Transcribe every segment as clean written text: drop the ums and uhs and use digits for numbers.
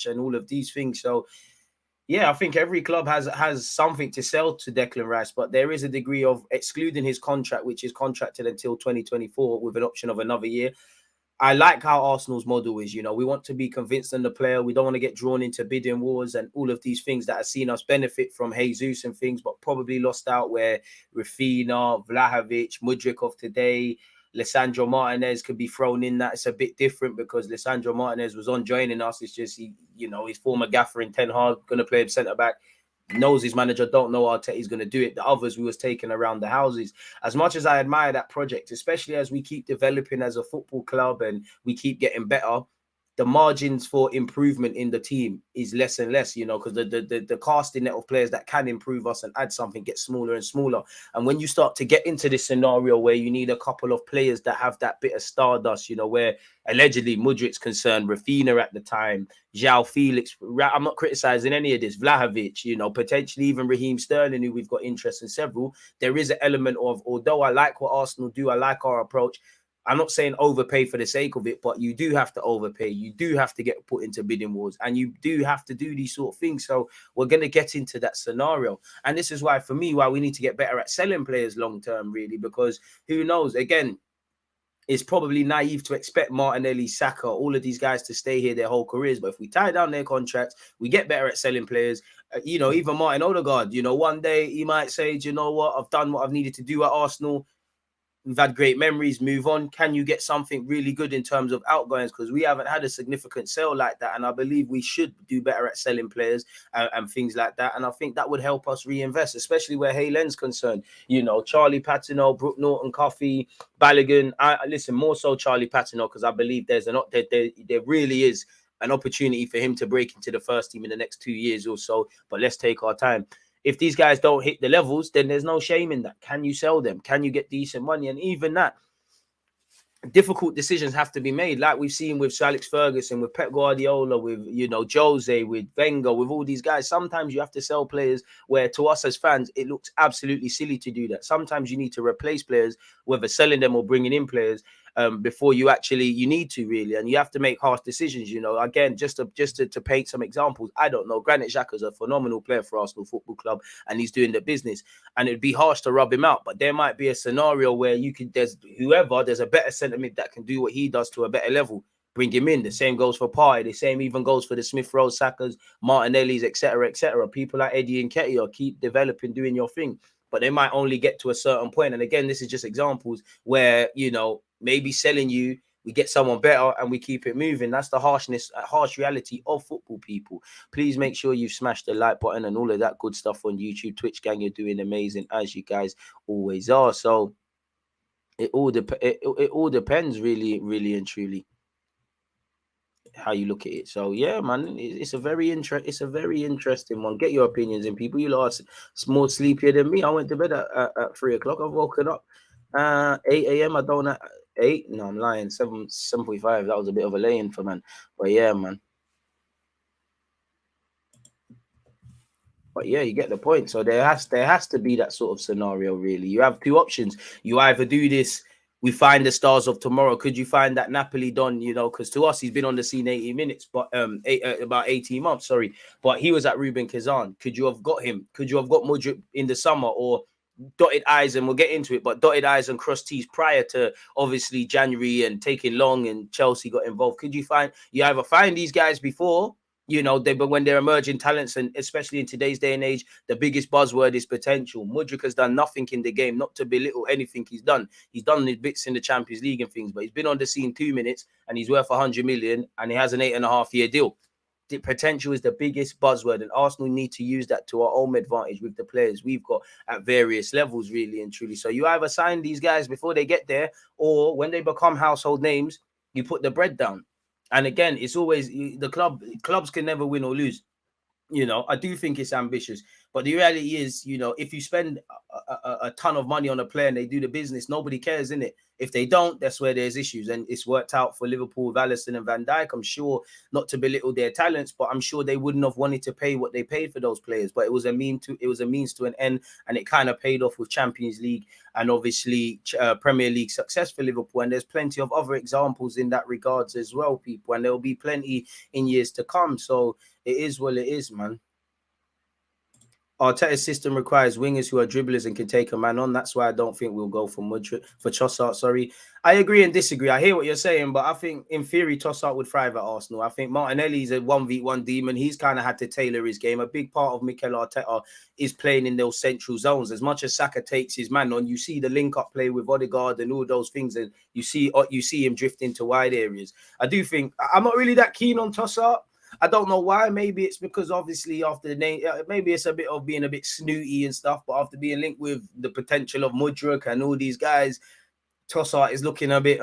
and all of these things. So yeah, I think every club has something to sell to Declan Rice, but there is a degree of excluding his contract, which is contracted until 2024 with an option of another year. I like how Arsenal's model is. We want to be convinced in the player. We don't want to get drawn into bidding wars and all of these things that have seen us benefit from Jesus and things, but probably lost out where Rafinha, Vlahovic, Mudryk of today, Lisandro Martinez could be thrown in. That it's a bit different because Lisandro Martinez was on joining us. It's just, his former gaffer in Ten Hag, going to play him centre-back. Knows his manager, don't know Arteta's going to do it. The others we was taking around the houses. As much as I admire that project, especially as we keep developing as a football club and we keep getting better, the margins for improvement in the team is less and less, because the casting net of players that can improve us and add something gets smaller and smaller. And when you start to get into this scenario where you need a couple of players that have that bit of stardust, where allegedly Mudryk's concerned, Rafinha at the time, João Felix, I'm not criticizing any of this, Vlahovic, potentially even Raheem Sterling, who we've got interest in several. There is an element of, although I like what Arsenal do, I like our approach, I'm not saying overpay for the sake of it, but you do have to overpay. You do have to get put into bidding wars and you do have to do these sort of things. So we're going to get into that scenario. And this is why, for me, why we need to get better at selling players long-term, really, because who knows, again, it's probably naive to expect Martinelli, Saka, all of these guys to stay here their whole careers. But if we tie down their contracts, we get better at selling players. Even Martin Odegaard, one day he might say, do you know what? I've done what I've needed to do at Arsenal. We've had great memories, move on. Can you get something really good in terms of outgoings? Because we haven't had a significant sale like that. And I believe we should do better at selling players and things like that. And I think that would help us reinvest, especially where Haylen's concerned. Charlie Patino, Brooke Norton, Coffey, Balogun. Listen, more so Charlie Patino, because I believe there really is an opportunity for him to break into the first team in the next 2 years or so. But let's take our time. If these guys don't hit the levels, then there's no shame in that. Can you sell them? Can you get decent money? And even that, difficult decisions have to be made, like we've seen with Sir Alex Ferguson, with Pep Guardiola, with Jose, with Wenger, with all these guys. Sometimes you have to sell players where, to us as fans, it looks absolutely silly to do that. Sometimes you need to replace players, whether selling them or bringing in players, before you need to, really. And you have to make harsh decisions. Again, just to paint some examples, I don't know, Granit Xhaka's a phenomenal player for Arsenal Football Club and he's doing the business, and it'd be harsh to rub him out, but there might be a scenario where there's a better sentiment that can do what he does to a better level. Bring him in. The same goes for Partey. The same even goes for the Smith Rowe, Sakas, Martinellis, etc., etc. People like Eddie and Nketiah keep developing, doing your thing, but they might only get to a certain point. And again, this is just examples where, maybe selling you, we get someone better and we keep it moving. That's the harsh reality of football, people. Please make sure you've smashed the like button and all of that good stuff on YouTube. Twitch gang, you're doing amazing, as you guys always are. So it all depends, really, really and truly, how you look at it. So yeah, man, it's a very interesting one. Get your opinions in, people. You lot are more sleepier than me. I went to bed at 3 o'clock. I've woken up 8 a.m. I don't 8. No, I'm lying. 7:45. That was a bit of a lay-in for man. But yeah, man. But yeah, you get the point. So there has to be that sort of scenario, really. You have two options. You either do this, we find the stars of tomorrow. Could you find that Napoli Don, because to us, he's been on the scene 80 minutes, but about 18 months, sorry. But he was at Ruben Kazan. Could you have got him? Could you have got Mudryk in the summer, or dotted I's, and we'll get into it, but dotted I's and crossed T's prior to obviously January and taking long and Chelsea got involved? Could you either find these guys before, but when they're emerging talents, and especially in today's day and age, the biggest buzzword is potential. Mudryk has done nothing in the game, not to belittle anything he's done. He's done his bits in the Champions League and things, but he's been on the scene 2 minutes and he's worth 100 million and he has an 8.5-year deal. The potential is the biggest buzzword, and Arsenal need to use that to our own advantage with the players we've got at various levels, really and truly. So you either sign these guys before they get there, or when they become household names, you put the bread down. And again, it's always the clubs can never win or lose. I do think it's ambitious. But the reality is, if you spend a ton of money on a player and they do the business, nobody cares, innit? If they don't, that's where there's issues. And it's worked out for Liverpool with Alisson and Van Dijk. I'm sure, not to belittle their talents, but I'm sure they wouldn't have wanted to pay what they paid for those players. But it was a means to an end, and it kind of paid off with Champions League and obviously Premier League success for Liverpool. And there's plenty of other examples in that regards as well, people. And there'll be plenty in years to come. So it is what it is, man. Arteta's system requires wingers who are dribblers and can take a man on. That's why I don't think we'll go for Trossard. Sorry, I agree and disagree. I hear what you're saying, but I think in theory Trossard would thrive at Arsenal. I think Martinelli's a 1v1 demon. He's kind of had to tailor his game. A big part of Mikel Arteta is playing in those central zones. As much as Saka takes his man on, you see the link-up play with Odegaard and all those things, and you see him drift into wide areas. I do think I'm not really that keen on Trossard. I don't know why. Maybe it's because obviously after the name, maybe it's a bit of being a bit snooty and stuff. But after being linked with the potential of Mudryk and all these guys, Trossard is looking a bit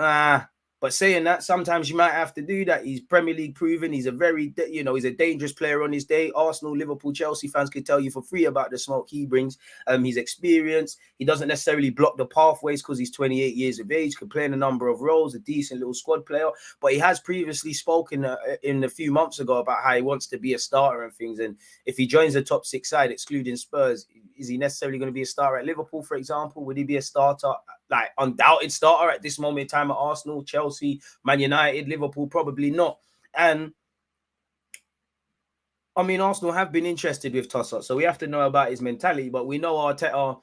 But saying that, sometimes you might have to do that. He's Premier League proven. He's a very, he's a dangerous player on his day. Arsenal, Liverpool, Chelsea fans could tell you for free about the smoke he brings. He's experienced. He doesn't necessarily block the pathways because he's 28 years of age, can play in a number of roles, a decent little squad player. But he has previously spoken in a few months ago about how he wants to be a starter and things. And if he joins the top six side, excluding Spurs, is he necessarily going to be a starter at Liverpool, for example? Would he be a starter, like undoubted starter at this moment in time at Arsenal, Chelsea, Man United, Liverpool? Probably not. And I mean, Arsenal have been interested with Trossard, so we have to know about his mentality. But we know Arteta,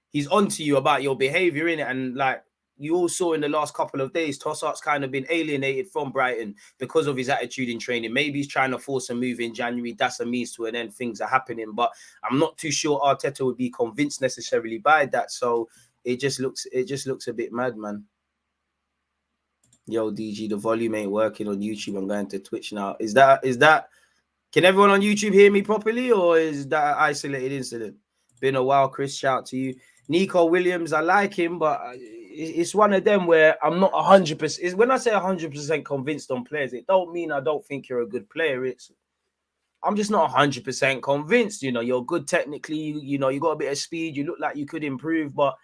he's onto you about your behavior, innit? And like you all saw in the last couple of days, Trossard's kind of been alienated from Brighton because of his attitude in training. Maybe he's trying to force a move in January. That's a means to an end. Things are happening, but I'm not too sure Arteta would be convinced necessarily by that. So it just looks a bit mad, man. Yo, DG, the volume ain't working on YouTube. I'm going to Twitch now. Is that? Can everyone on YouTube hear me properly, or is that an isolated incident? Been a while, Chris. Shout out to you. Nico Williams, I like him, but it's one of them where I'm not 100%. When I say 100% convinced on players, it don't mean I don't think you're a good player. I'm just not 100% convinced. You're good technically. You got a bit of speed. You look like you could improve, but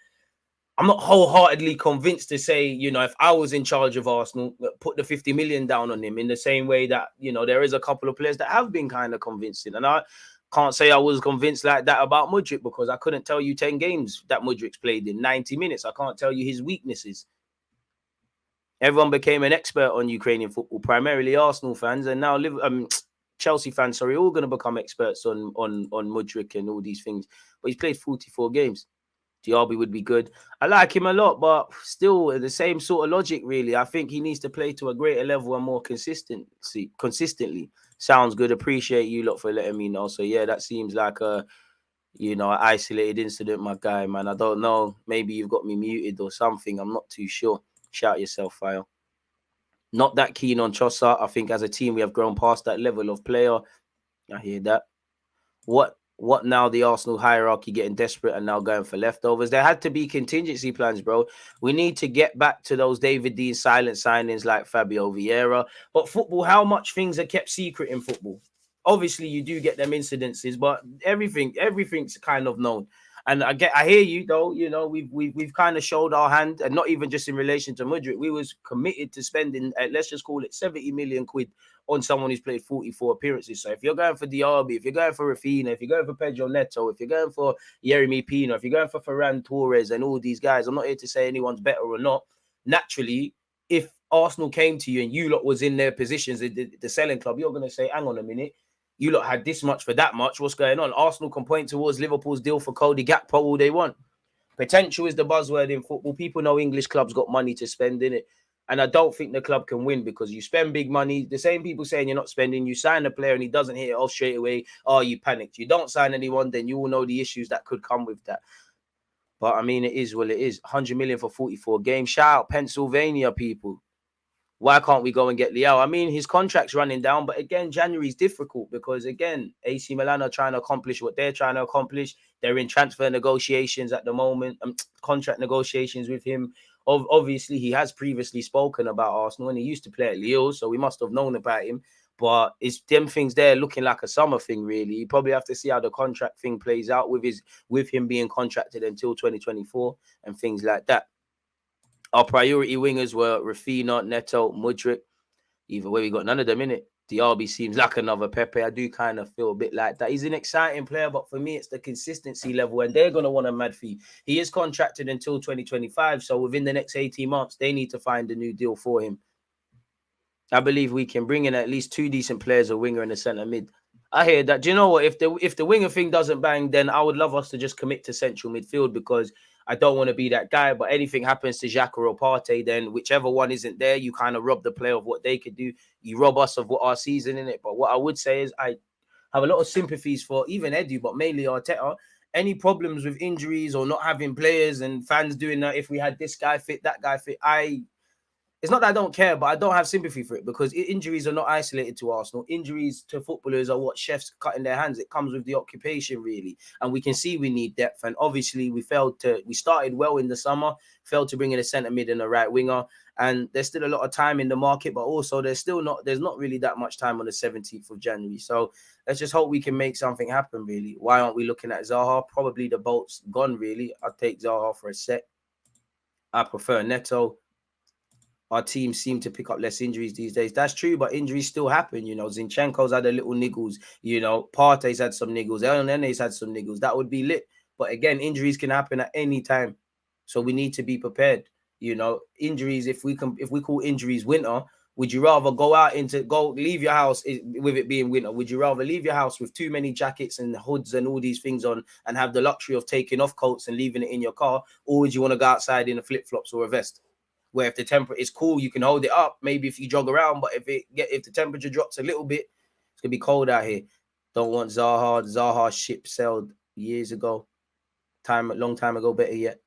I'm not wholeheartedly convinced to say, if I was in charge of Arsenal, put the 50 million down on him in the same way that, there is a couple of players that have been kind of convincing. And I can't say I was convinced like that about Mudryk because I couldn't tell you 10 games that Mudryk's played in 90 minutes. I can't tell you his weaknesses. Everyone became an expert on Ukrainian football, primarily Arsenal fans, and now Chelsea fans, all going to become experts on Mudryk and all these things. But he's played 44 games. Diaby would be good. I like him a lot, but still the same sort of logic, really. I think he needs to play to a greater level and more consistently. Sounds good. Appreciate you lot for letting me know. So, yeah, that seems like an isolated incident, my guy, man. I don't know. Maybe you've got me muted or something. I'm not too sure. Shout yourself, File. Not that keen on Trossard. I think as a team, we have grown past that level of player. I hear that. What now? The Arsenal hierarchy getting desperate and now going for leftovers. There had to be contingency plans, bro. We need to get back to those David Dean silent signings like Fabio Vieira. But football, how much things are kept secret in football? Obviously, you do get them incidences, but everything's kind of known. And I hear you though. We've kind of showed our hand, and not even just in relation to Mudryk. We was committed to spending, let's just call it 70 million quid on someone who's played 44 appearances. So if you're going for Diaby, if you're going for Rafinha, if you're going for Pedro Neto, if you're going for Yeremy Pino, if you're going for Ferran Torres and all these guys, I'm not here to say anyone's better or not. Naturally, if Arsenal came to you and you lot was in their positions, the selling club, you're going to say, hang on a minute, you lot had this much for that much. What's going on? Arsenal can point towards Liverpool's deal for Cody Gakpo all they want. Potential is the buzzword in football. People know English clubs got money to spend in it. And I don't think the club can win because you spend big money. The same people saying you're not spending, you sign a player and he doesn't hit it off straight away. Oh, you panicked. You don't sign anyone, then you will know the issues that could come with that. But I mean, it is what it is. 100 million for 44 games. Shout out Pennsylvania, people. Why can't we go and get Leao? I mean, his contract's running down, but again, January is difficult because, again, AC Milan are trying to accomplish what they're trying to accomplish. They're in transfer negotiations at the moment, contract negotiations with him. Obviously, he has previously spoken about Arsenal and he used to play at Lille, so we must have known about him. But it's them things there looking like a summer thing, really. You probably have to see how the contract thing plays out with him being contracted until 2024 and things like that. Our priority wingers were Rafinha, Neto, Mudryk. Either way, we got none of them in it. Diaby seems like another Pepe. I do kind of feel a bit like that. He's an exciting player, but for me, it's the consistency level, and they're going to want a mad fee. He is contracted until 2025, so within the next 18 months, they need to find a new deal for him. I believe we can bring in at least 2 decent players, a winger and a centre mid. I hear that. Do you know what? If the winger thing doesn't bang, then I would love us to just commit to central midfield, because I don't want to be that guy. But anything happens to Xhaka or Partey, then whichever one isn't there, you kind of rob the player of what they could do. You rob us of what our season in it. But what I would say is I have a lot of sympathies for even Edu, but mainly Arteta. Any problems with injuries or not having players and fans doing that, if we had this guy fit, that guy fit, it's not that I don't care, but I don't have sympathy for it, because injuries are not isolated to Arsenal. Injuries to footballers are what chefs cut in their hands. It comes with the occupation, really. And we can see we need depth. And obviously, we started well in the summer, failed to bring in a centre mid and a right winger. And there's still a lot of time in the market, but also there's not really that much time on the 17th of January. So let's just hope we can make something happen, really. Why aren't we looking at Zaha? Probably the bolt's gone, really. I'd take Zaha for a set. I prefer Neto. Our teams seem to pick up less injuries these days. That's true, but injuries still happen. You know, Zinchenko's had a little niggles. You know, Partey's had some niggles. LNN's had some niggles. That would be lit. But again, injuries can happen at any time. So we need to be prepared. You know, injuries, if we call injuries winter, would you rather leave your house with it being winter? Would you rather leave your house with too many jackets and hoods and all these things on and have the luxury of taking off coats and leaving it in your car? Or would you want to go outside in a flip-flops or a vest? Where if the temperature is cool, you can hold it up. Maybe if you jog around, but if the temperature drops a little bit, it's gonna be cold out here. Don't want Zaha. Zaha ship sailed years ago. Long time ago, better yet.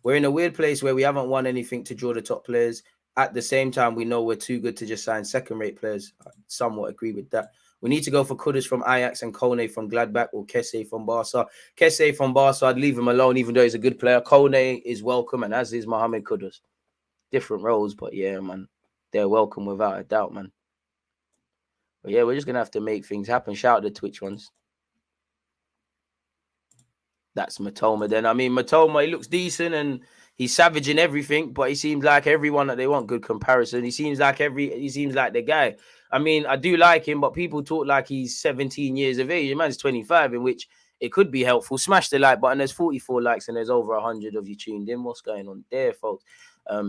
We're in a weird place where we haven't won anything to draw the top players. At the same time, we know we're too good to just sign second-rate players. I somewhat agree with that. We need to go for Kudus from Ajax and Kone from Gladbach, or Kesse from Barca. Kesse from Barca, I'd leave him alone, even though he's a good player. Kone is welcome, and as is Mohamed Kudus. Different roles, but yeah, man, they're welcome without a doubt, man. But yeah, we're just going to have to make things happen. Shout out the Twitch ones. That's Matoma then. I mean, Matoma, he looks decent and he's savage in everything, but he seems like everyone that they want. Good comparison. He seems like the guy. I mean, I do like him, but people talk like he's 17 years of age. The man's 25, in which it could be helpful. Smash the like button. There's 44 likes and there's over 100 of you tuned in. What's going on there, folks?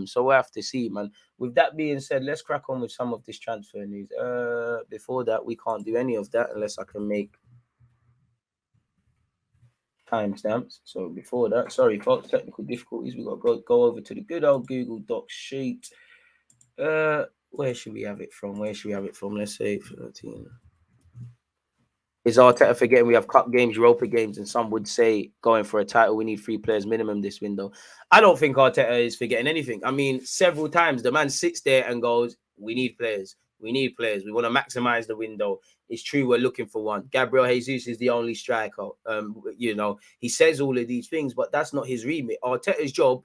So we'll have to see, man. With that being said, let's crack on with some of this transfer news. Before that, we can't do any of that unless I can make timestamps. So before that, sorry folks, technical difficulties. We got to go over to the good old Google Docs sheet. Where should we have it from? Let's say 13. Is Arteta forgetting we have cup games, Europa games, and some would say going for a title, we need 3 players minimum this window. I don't think Arteta is forgetting anything. I mean, several times the man sits there and goes, we need players. We want to maximize the window. It's true, we're looking for one. Gabriel Jesus is the only striker. You know, he says all of these things, but that's not his remit. Arteta's job,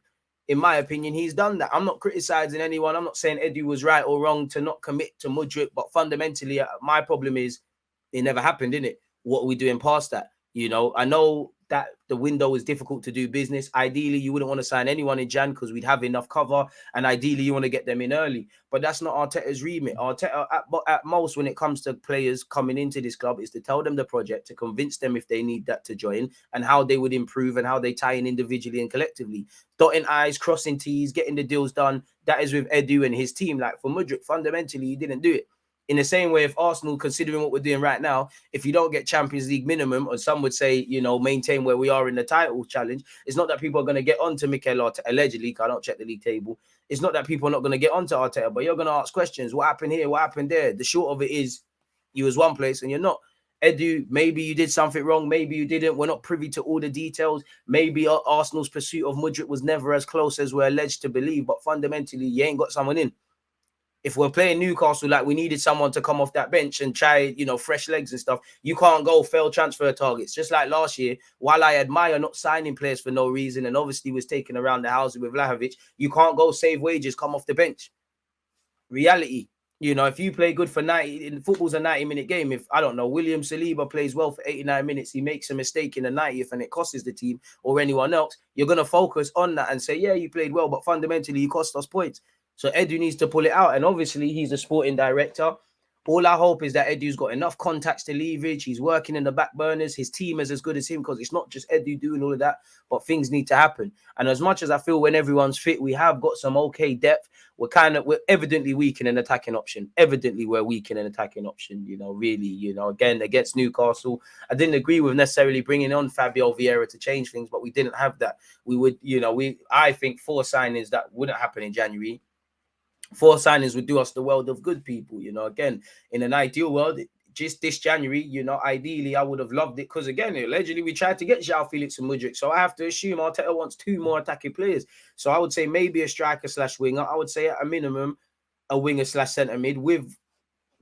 in my opinion, he's done that. I'm not criticizing anyone. I'm not saying Edu was right or wrong to not commit to Mudryk, but fundamentally, my problem is it never happened, didn't it? What are we doing past that? You know, I know that the window is difficult to do business. Ideally, you wouldn't want to sign anyone in Jan because we'd have enough cover. And ideally, you want to get them in early. But that's not Arteta's remit. Arteta, at most, when it comes to players coming into this club, is to tell them the project, to convince them if they need that to join, and how they would improve and how they tie in individually and collectively. Dotting I's, crossing T's, getting the deals done. That is with Edu and his team. Like for Mudryk, fundamentally, he didn't do it. In the same way, if Arsenal, considering what we're doing right now, if you don't get Champions League minimum, or some would say, you know, maintain where we are in the title challenge, it's not that people are going to get onto Mikel Arteta, allegedly, I don't check the league table. It's not that people are not going to get onto Arteta, but you're going to ask questions. What happened here? What happened there? The short of it is you was one place and you're not. Edu, maybe you did something wrong. Maybe you didn't. We're not privy to all the details. Maybe Arsenal's pursuit of Mudryk was never as close as we're alleged to believe, but fundamentally, you ain't got someone in. If we're playing Newcastle, like we needed someone to come off that bench and try, you know, fresh legs and stuff, you can't go fail transfer targets. Just like last year, while I admire not signing players for no reason and obviously was taken around the house with Vlahovic, you can't go save wages, come off the bench. Reality. You know, if you play good for 90, in football's a 90-minute game. If, I don't know, William Saliba plays well for 89 minutes, he makes a mistake in the 90th and it costs the team or anyone else, you're going to focus on that and say, yeah, you played well, but fundamentally you cost us points. So Edu needs to pull it out. And obviously he's a sporting director. All I hope is that Edu's got enough contacts to leverage. He's working in the back burners. His team is as good as him, because it's not just Edu doing all of that, but things need to happen. And as much as I feel when everyone's fit, we have got some okay depth. We're evidently weak in an attacking option. Evidently, we're weak in an attacking option. You know, really, you know, again, against Newcastle, I didn't agree with necessarily bringing on Fabio Vieira to change things, but we didn't have that. We would, you know, I think 4 signings that wouldn't happen in January. 4 signings would do us the world of good, people. You know, again, in an ideal world, just this January, you know, ideally, I would have loved it, because, again, allegedly, we tried to get João Felix and Mudryk. So I have to assume Arteta wants 2 more attacking players. So I would say maybe a striker / winger. I would say at a minimum, a winger / centre mid with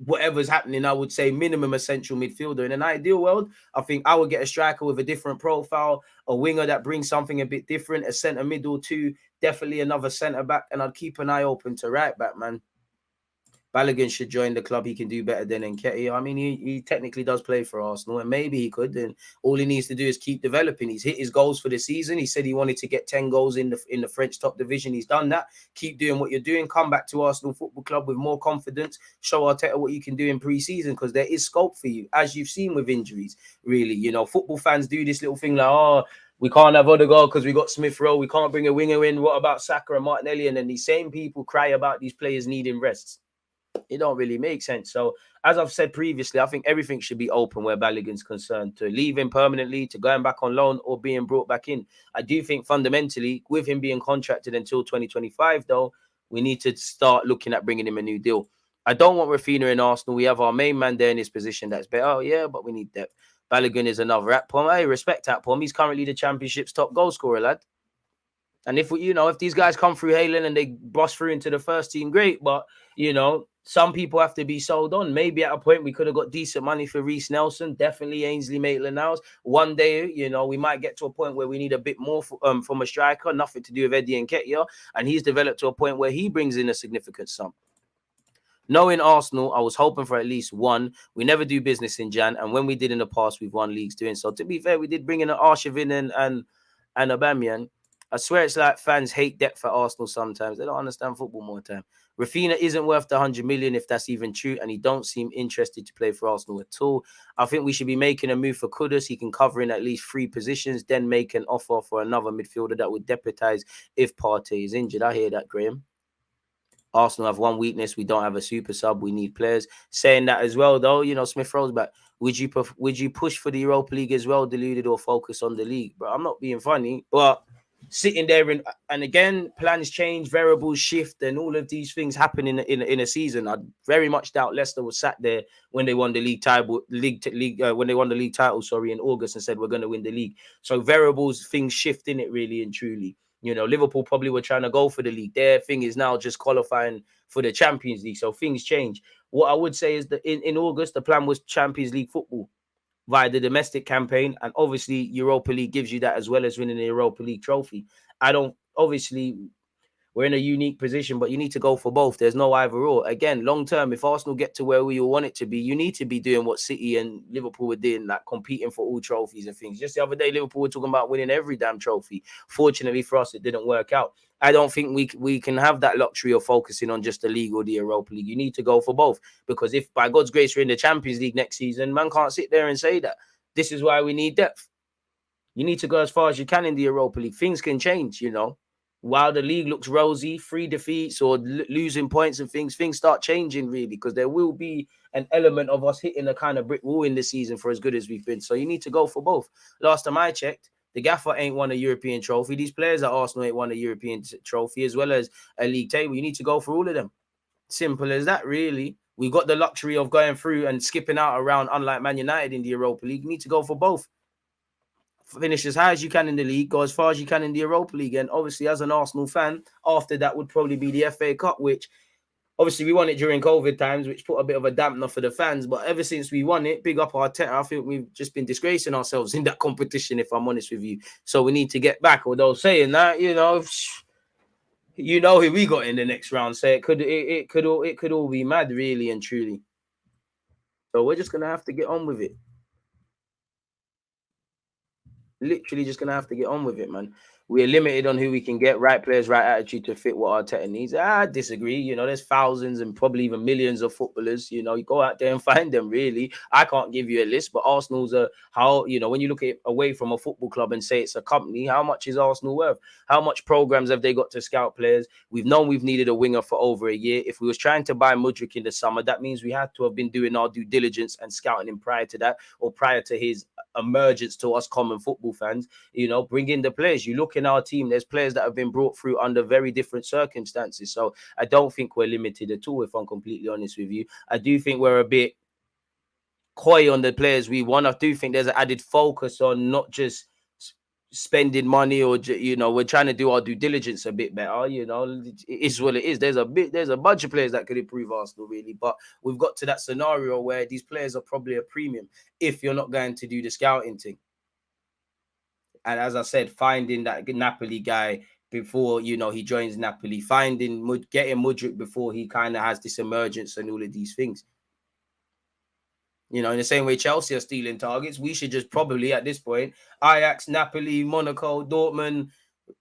whatever's happening. I would say minimum a central midfielder. In an ideal world, I think I would get a striker with a different profile, a winger that brings something a bit different, a centre middle too, definitely another centre back, and I'd keep an eye open to right back, man. Balogun should join the club. He can do better than Nketiah. I mean, he technically does play for Arsenal, and maybe he could. And all he needs to do is keep developing. He's hit his goals for the season. He said he wanted to get 10 goals in the French top division. He's done that. Keep doing what you're doing. Come back to Arsenal Football Club with more confidence. Show Arteta what you can do in pre-season, because there is scope for you, as you've seen with injuries. Really, you know, football fans do this little thing like, oh, we can't have Odegaard because we got Smith Rowe. We can't bring a winger in. What about Saka and Martinelli? And then these same people cry about these players needing rests. It don't really make sense. So, as I've said previously, I think everything should be open where Balogun's concerned, to leaving permanently, to going back on loan, or being brought back in. I do think fundamentally, with him being contracted until 2025, though, we need to start looking at bringing him a new deal. I don't want Rafinha in Arsenal. We have our main man there in his position that's better. Oh, yeah, but we need depth. Balogun is another Atpom. Hey, respect Atpom. He's currently the Championship's top goal scorer, lad. And if these guys come through Haaland and they bust through into the first team, great. But, you know, some people have to be sold on. Maybe at a point we could have got decent money for Reece Nelson, definitely Ainsley Maitland-Niles. One day, you know, we might get to a point where we need a bit more from a striker, nothing to do with Eddie Nketiah, and he's developed to a point where he brings in a significant sum. Knowing Arsenal, I was hoping for at least one. We never do business in Jan, and when we did in the past, we've won leagues doing so. To be fair, we did bring in an Arshavin and Aubameyang. I swear it's like fans hate depth at Arsenal sometimes. They don't understand football more time. Rafinha isn't worth the 100 million, if that's even true, and he don't seem interested to play for Arsenal at all. I think we should be making a move for Kudus. He can cover in at least 3 positions, then make an offer for another midfielder that would deputise if Partey is injured. I hear that, Graham. Arsenal have one weakness. We don't have a super sub. We need players. Saying that as well, though, you know, Smith Rowe's back. Would you push for the Europa League as well, deluded, or focus on the league? But I'm not being funny, but sitting there and again, plans change, variables shift, and all of these things happen in a season. I very much doubt Leicester was sat there when they won the league title, when they won the league title, in August, and said we're going to win the league. So variables, things shift in it, really and truly. You know, Liverpool probably were trying to go for the league. Their thing is now just qualifying for the Champions League. So things change. What I would say is that in August, the plan was Champions League football via the domestic campaign. And obviously, Europa League gives you that, as well as winning the Europa League trophy. We're in a unique position, but you need to go for both. There's no either or. Again, long term, if Arsenal get to where we want it to be, you need to be doing what City and Liverpool were doing, like competing for all trophies and things. Just the other day, Liverpool were talking about winning every damn trophy. Fortunately for us, it didn't work out. I don't think we can have that luxury of focusing on just the league or the Europa League. You need to go for both, because if by God's grace we're in the Champions League next season, man can't sit there and say that. This is why we need depth. You need to go as far as you can in the Europa League. Things can change, you know. While the league looks rosy, 3 defeats or losing points and things start changing, really, because there will be an element of us hitting a kind of brick wall in this season for as good as we've been. So you need to go for both. Last time I checked, the Gaffer ain't won a European trophy. These players at Arsenal ain't won a European trophy, as well as a league table. You need to go for all of them. Simple as that, really. We've got the luxury of going through and skipping out around, unlike Man United in the Europa League. You need to go for both. Finish as high as you can in the league, go as far as you can in the Europa League. And obviously, as an Arsenal fan, after that would probably be the FA Cup, which obviously we won it during COVID times, which put a bit of a dampener for the fans. But ever since we won it, big up Arteta, I think we've just been disgracing ourselves in that competition, if I'm honest with you. So we need to get back. Although saying that, you know, You know who we got in the next round, so it could all be mad, really and truly. So we're just gonna have to get on with it. Literally just gonna have to get on with it, man. We're limited on who we can get. Right players, right attitude to fit what Arteta needs. I disagree. You know, there's thousands and probably even millions of footballers. You know, you go out there and find them. Really, I can't give you a list, but Arsenal's a how you know when you look at it away from a football club and say it's a company. How much is Arsenal worth? How much programs have they got to scout players? We've known we've needed a winger for over a year. If we was trying to buy Mudryk in the summer, that means we had to have been doing our due diligence and scouting him prior to that, or prior to his emergence to us common football fans. You know, bring in the players. You look in our team, there's players that have been brought through under very different circumstances. So I don't think we're limited at all, if I'm completely honest with you. I do think we're a bit coy on the players we want. I do think there's an added focus on not just spending money or we're trying to do our due diligence a bit better. You know, it is what it is. There's a bunch of players that could improve Arsenal, really, but we've got to that scenario where these players are probably a premium if you're not going to do the scouting thing. And as I said, finding that Napoli guy before he joins Napoli, getting Mudryk before he kind of has this emergence and all of these things. You know, in the same way Chelsea are stealing targets, we should just probably at this point, Ajax, Napoli, Monaco, Dortmund,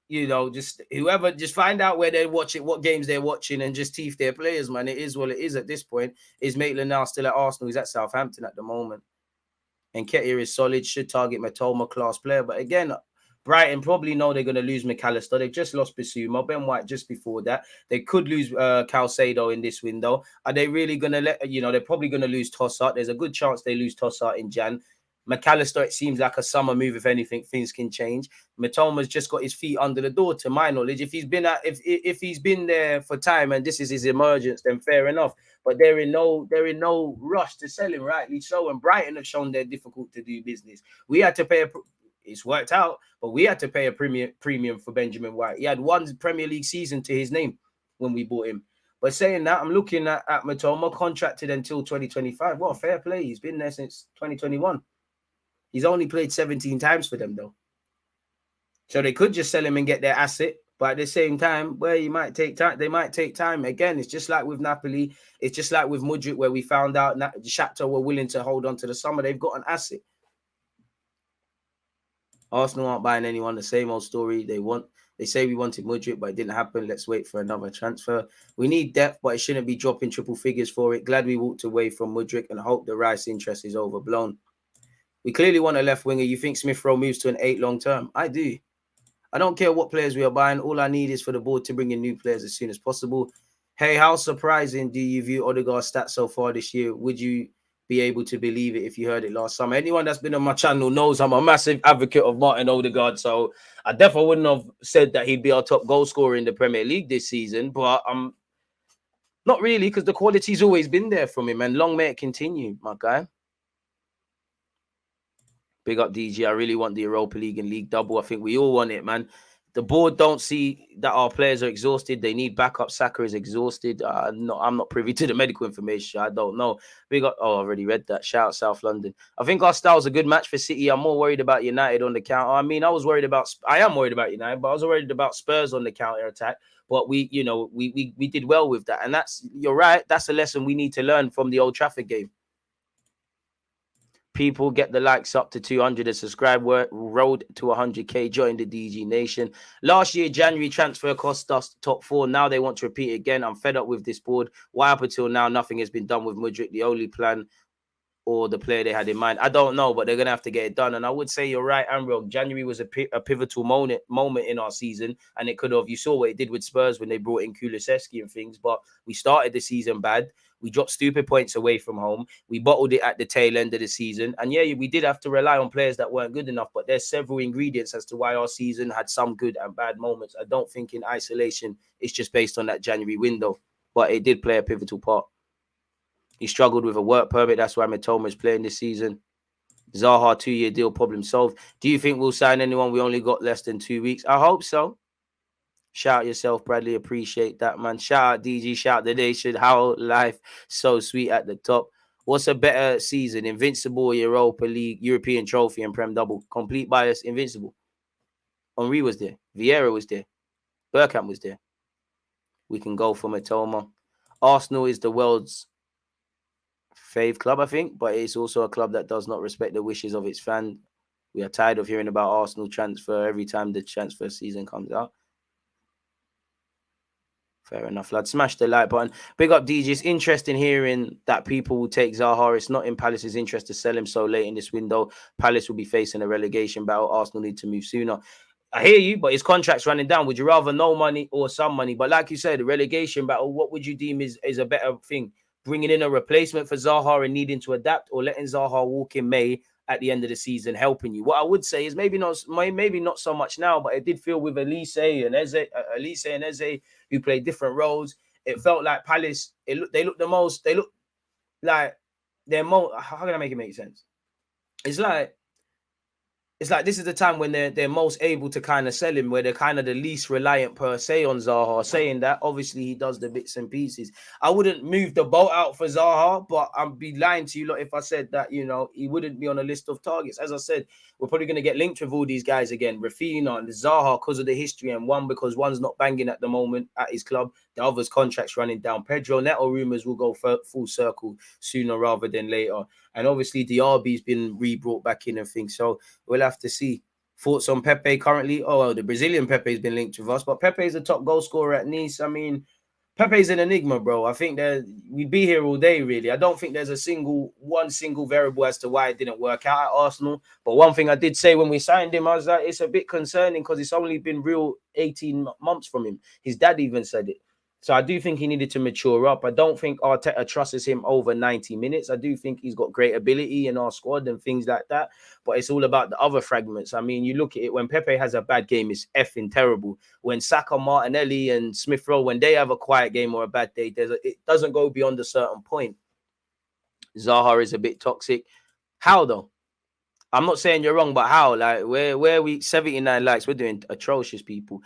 just whoever, just find out where they're watching, what games they're watching, and just teeth their players, man. It is what it is at this point. Is Maitland now still at Arsenal? He's at Southampton at the moment. And Nketiah is solid, should target Matoma, class player. But again, Brighton probably know they're going to lose McAllister. They've just lost Bissouma, Ben White just before that. They could lose Calcedo in this window. Are they really going to they're probably going to lose Trossard. There's a good chance they lose Trossard in Jan. McAllister, it seems like a summer move. If anything, things can change. Matoma's just got his feet under the door, to my knowledge. If he's been if he's been there for time and this is his emergence, then fair enough. But they're in no rush to sell him, rightly so. And Brighton have shown they're difficult to do business. We had to pay it's worked out, but we had to pay a premium for Benjamin White. He had one Premier League season to his name when we bought him. But saying that, I'm looking at Matoma, contracted until 2025. What a fair play. He's been there since 2021. He's only played 17 times for them, though. So they could just sell him and get their asset. But at the same time, where he might take time, they might take time. Again, it's just like with Napoli. It's just like with Mudryk, where we found out that Shakhtar were willing to hold on to the summer. They've got an asset. Arsenal aren't buying anyone. The same old story. They say we wanted Mudryk, but it didn't happen. Let's wait for another transfer. We need depth, but it shouldn't be dropping triple figures for it. Glad we walked away from Mudryk and hope the Rice interest is overblown. We clearly want a left winger. You think Smith Rowe moves to an 8 long term? I do. I don't care what players we are buying. All I need is for the board to bring in new players as soon as possible. Hey, how surprising do you view Odegaard's stats so far this year? Would you be able to believe it if you heard it last summer? Anyone that's been on my channel knows I'm a massive advocate of Martin Odegaard. So I definitely wouldn't have said that he'd be our top goal scorer in the Premier League this season. But not really, because the quality's always been there from him. And long may it continue, my guy. Big up DG. I really want the Europa League and League double. I think we all want it, man. The board don't see that our players are exhausted. They need backup. Saka is exhausted. I'm not privy to the medical information. I don't know. I already read that. Shout out South London. I think our style's a good match for City. I'm more worried about United on the counter. I mean, I am worried about United, but I was worried about Spurs on the counter attack. But we did well with that. And you're right. That's a lesson we need to learn from the Old Trafford game. People get the likes up to 200 and subscribe. Road to 100k. Join the DG Nation. Last year, January transfer cost us top 4. Now they want to repeat it again. I'm fed up with this board. Why up until now nothing has been done with Mudryk? The only plan or the player they had in mind, I don't know, but they're gonna have to get it done. And I would say you're right, Amro. January was a pivotal moment in our season, and it could have. You saw what it did with Spurs when they brought in Kulusevski and things. But we started the season bad. We dropped stupid points away from home. We bottled it at the tail end of the season. And yeah, we did have to rely on players that weren't good enough. But there's several ingredients as to why our season had some good and bad moments. I don't think in isolation it's just based on that January window. But it did play a pivotal part. He struggled with a work permit. That's why Matoma is playing this season. Zaha, 2-year deal, problem solved. Do you think we'll sign anyone? We only got less than 2 weeks. I hope so. Shout out yourself, Bradley. Appreciate that, man. Shout out DG. Shout out the nation. How life so sweet at the top. What's a better season? Invincible, Europa League, European Trophy, and Prem Double. Complete bias, Invincible. Henry was there. Vieira was there. Bergkamp was there. We can go for Matoma. Arsenal is the world's fave club, I think, but it's also a club that does not respect the wishes of its fan. We are tired of hearing about Arsenal transfer every time the transfer season comes out. Fair enough, lad. Smash the like button. Big up, DJ. It's interesting hearing that people will take Zaha. It's not in Palace's interest to sell him so late in this window. Palace will be facing a relegation battle. Arsenal need to move sooner. I hear you, but his contract's running down. Would you rather no money or some money? But like you said, the relegation battle, what would you deem is a better thing? Bringing in a replacement for Zaha and needing to adapt, or letting Zaha walk in May at the end of the season, helping you? What I would say is maybe not so much now, but it did feel with Elise and Eze, who played different roles. It felt like Palace. They look like they're more. How can I make it make sense? It's like this is the time when they're most able to kind of sell him, where they're kind of the least reliant per se on Zaha. Saying that, obviously he does the bits and pieces. I wouldn't move the boat out for Zaha, but I'd be lying to you lot if I said that, you know, he wouldn't be on a list of targets. As I said, we're probably going to get linked with all these guys again. Rafinha and Zaha because of the history, and one because one's not banging at the moment at his club. The other's contract's running down. Pedro Neto rumours will go full circle sooner rather than later. And obviously Diaby's been re-brought back in and things. So we'll have to see. Thoughts on Pepe currently? Oh, well, the Brazilian Pepe's been linked with us, but Pepe's the top goal scorer at Nice. I mean, Pepe's an enigma, bro. I think that we'd be here all day, really. I don't think there's one single variable as to why it didn't work out at Arsenal. But one thing I did say when we signed him, I was like, it's a bit concerning because it's only been real 18 months from him. His dad even said it. So I do think he needed to mature up. I don't think Arteta trusts him over 90 minutes. I do think he's got great ability in our squad and things like that. But it's all about the other fragments. I mean, you look at it, when Pepe has a bad game, it's effing terrible. When Saka, Martinelli and Smith Rowe, when they have a quiet game or a bad day, it doesn't go beyond a certain point. Zaha is a bit toxic. How though? I'm not saying you're wrong, but how? Like, where we 79 likes, we're doing atrocious, people.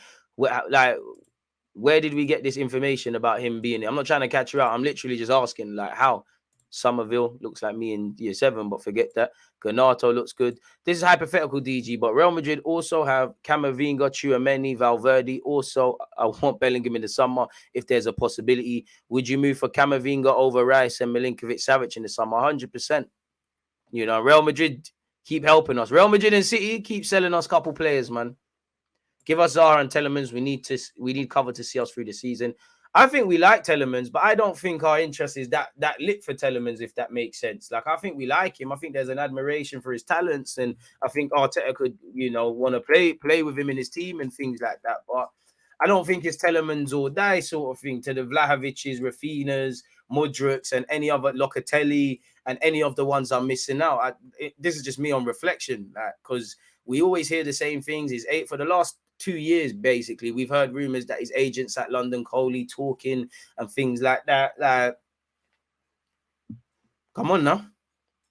Where did we get this information about him being here? I'm not trying to catch you out. I'm literally just asking, like, how? Somerville looks like me in year 7, but forget that. Garnato looks good. This is hypothetical, DG, but Real Madrid also have Camavinga, Tchouameni, Valverde. Also, I want Bellingham in the summer if there's a possibility. Would you move for Camavinga over Rice and Milinkovic-Savic in the summer? 100%. You know, Real Madrid keep helping us. Real Madrid and City keep selling us a couple players, man. Give us Zaha and Telemans. We need cover to see us through the season. I think we like Telemans, but I don't think our interest is that lit for Telemans, if that makes sense. Like, I think we like him. I think there's an admiration for his talents, and I think Arteta could, you know, want to play with him in his team and things like that. But I don't think it's Telemans or die sort of thing to the Vlahovic's, Rafinha's, Modric's, and any other Locatelli and any of the ones I'm missing out. This is just me on reflection, because we always hear the same things. For the last 2 years, basically, we've heard rumors that his agents at London Coley talking and things like that. Like, come on now.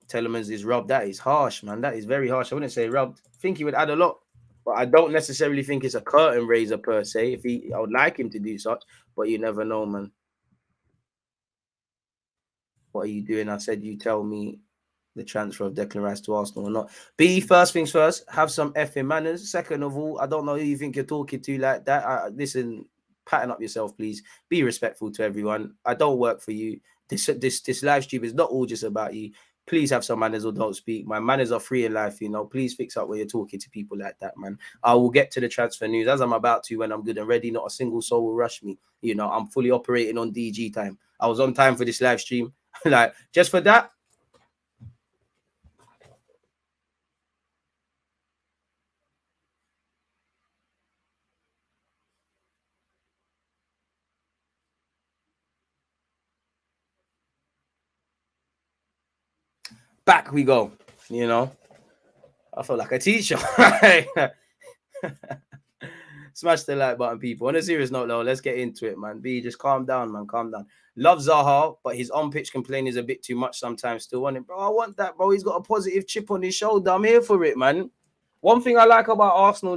Telemans is robbed. That is harsh, man. That is very harsh. I wouldn't say robbed. I think he would add a lot, but I don't necessarily think it's a curtain raiser per se. I would like him to do such, but you never know, man. What are you doing? I said, you tell me the transfer of Declan Rice to Arsenal or not. B, first things first, have some effing manners. Second of all, I don't know who you think you're talking to like that. Listen, pattern up yourself, please. Be respectful to everyone. I don't work for you. This live stream is not all just about you. Please have some manners or don't speak. My manners are free in life, you know. Please fix up when you're talking to people like that, man. I will get to the transfer news as I'm about to when I'm good and ready. Not a single soul will rush me. You know, I'm fully operating on DG time. I was on time for this live stream. Like, just for that, back we go. You know, I feel like a teacher. Smash the like button, people. On a serious note, though, let's get into it, man. B, just calm down, man. Calm down. Love Zaha, but his on-pitch complaining is a bit too much sometimes. Still want it, bro. I want that, bro. He's got a positive chip on his shoulder. I'm here for it, man. One thing I like about Arsenal